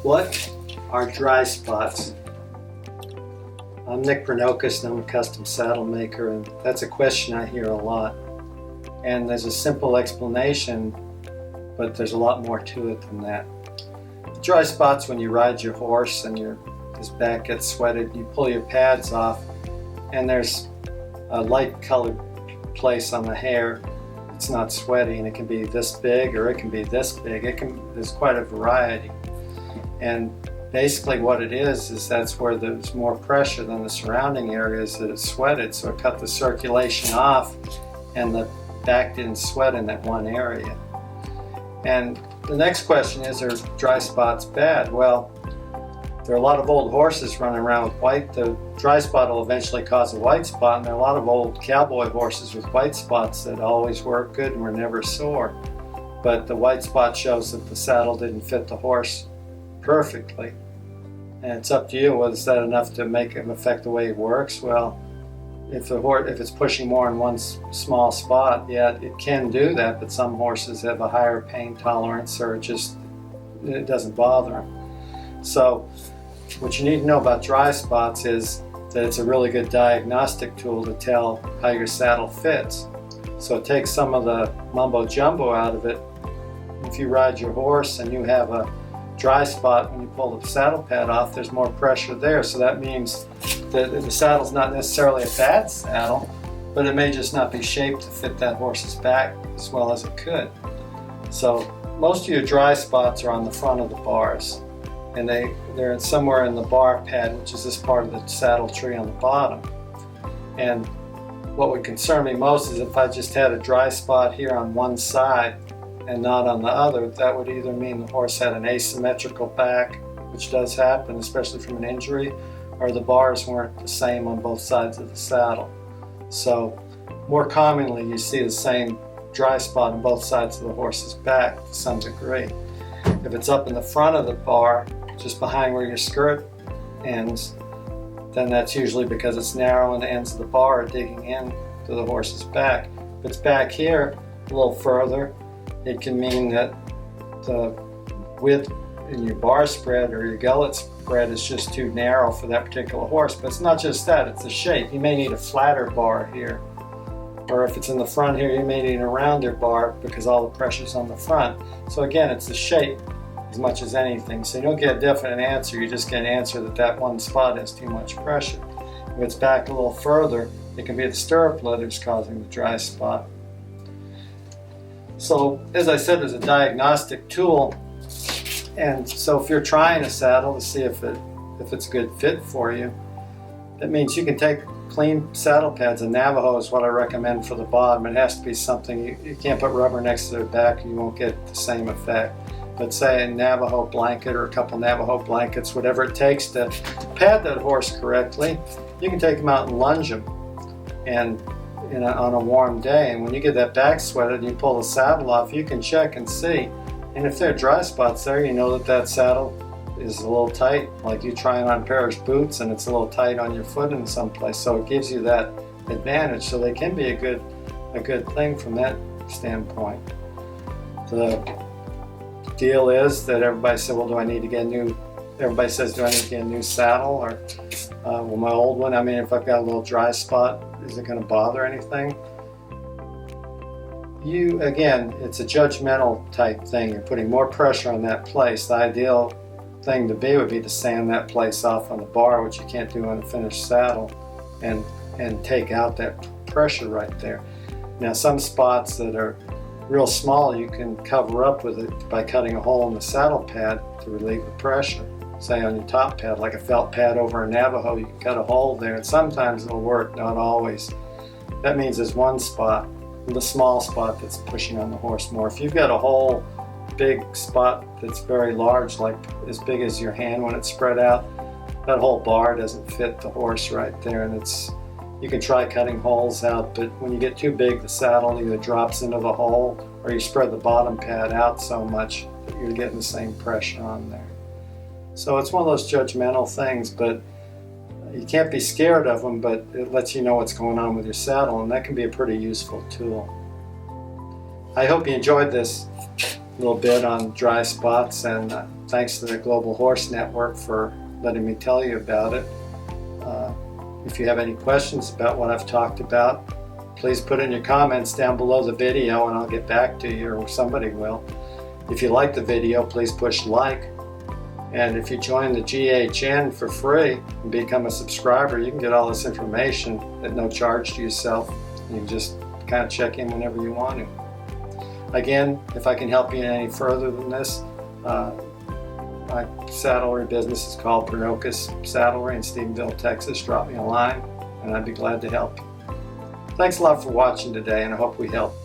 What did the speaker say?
What are dry spots? I'm Nick Pernokas and I'm a custom saddle maker, and that's a question I hear a lot. And there's a simple explanation, but there's a lot more to it than that. Dry spots when you ride your horse and his back gets sweated, you pull your pads off and there's a light colored place on the hair. It's not sweaty, and it can be this big or it can be this big. There's quite a variety. And basically what it is that's where there's more pressure than the surrounding areas that it's sweated, so it cut the circulation off and the back didn't sweat in that one area. And the next question is, are dry spots bad? Well, there are a lot of old horses running around with white. The dry spot will eventually cause a white spot, and there are a lot of old cowboy horses with white spots that always work good and were never sore. But the white spot shows that the saddle didn't fit the horse perfectly. And it's up to you, whether is that enough to make it affect the way it works? Well, if it's pushing more in one small spot, yeah, it can do that, but some horses have a higher pain tolerance, or it doesn't bother them. So what you need to know about dry spots is that it's a really good diagnostic tool to tell how your saddle fits. So it takes some of the mumbo jumbo out of it. If you ride your horse and you have a dry spot when you pull the saddle pad off, there's more pressure there. So that means that the saddle's not necessarily a bad saddle, but it may just not be shaped to fit that horse's back as well as it could. So most of your dry spots are on the front of the bars, and they're somewhere in the bar pad, which is this part of the saddle tree on the bottom. And what would concern me most is if I just had a dry spot here on one side and not on the other. That would either mean the horse had an asymmetrical back, which does happen, especially from an injury, or the bars weren't the same on both sides of the saddle. So more commonly you see the same dry spot on both sides of the horse's back to some degree. If it's up in the front of the bar, just behind where your skirt ends, then that's usually because it's narrow and the ends of the bar are digging in to the horse's back. If it's back here a little further, it can mean that the width in your bar spread or your gullet spread is just too narrow for that particular horse. But it's not just that, it's the shape. You may need a flatter bar here. Or if it's in the front here, you may need a rounder bar because all the pressure's on the front. So again, it's the shape as much as anything. So you don't get a definite answer, you just get an answer that one spot has too much pressure. If it's back a little further, it can be the stirrup leathers causing the dry spot. So as I said, there's a diagnostic tool, and so if you're trying a saddle to see if it's a good fit for you, that means you can take clean saddle pads. A Navajo is what I recommend for the bottom. It has to be something, you can't put rubber next to their back, you won't get the same effect. But say a Navajo blanket or a couple Navajo blankets, whatever it takes to pad that horse correctly, you can take them out and lunge them on a warm day. And when you get that back sweated and you pull the saddle off, you can check and see. And if there are dry spots there, you know that saddle is a little tight, like you trying on a pair of boots and it's a little tight on your foot in some place. So it gives you that advantage. So they can be a good thing from that standpoint. The deal is that everybody said, well, do I need to get a new saddle? Or well, my old one, I mean, if I've got a little dry spot, is it going to bother anything? Again, it's a judgmental type thing. You're putting more pressure on that place. The ideal thing to be would be to sand that place off on the bar, which you can't do on a finished saddle, and take out that pressure right there. Now, some spots that are real small, you can cover up with it by cutting a hole in the saddle pad to relieve the pressure. Say on your top pad, like a felt pad over a Navajo, you can cut a hole there, and sometimes it'll work, not always. That means there's one spot, the small spot, that's pushing on the horse more. If you've got a whole big spot that's very large, like as big as your hand when it's spread out, that whole bar doesn't fit the horse right there, and you can try cutting holes out, but when you get too big, the saddle either drops into the hole or you spread the bottom pad out so much that you're getting the same pressure on there. So it's one of those judgmental things, but you can't be scared of them, but it lets you know what's going on with your saddle, and that can be a pretty useful tool. I hope you enjoyed this little bit on dry spots, and thanks to the Global Horse Network for letting me tell you about it. If you have any questions about what I've talked about, please put in your comments down below the video and I'll get back to you, or somebody will. If you like the video, please push like. And if you join the GHN for free and become a subscriber, you can get all this information at no charge to yourself. You can just kind of check in whenever you want to. Again, if I can help you any further than this, my saddlery business is called Pernokas Saddlery in Stephenville, Texas. Drop me a line and I'd be glad to help you. Thanks a lot for watching today, and I hope we helped.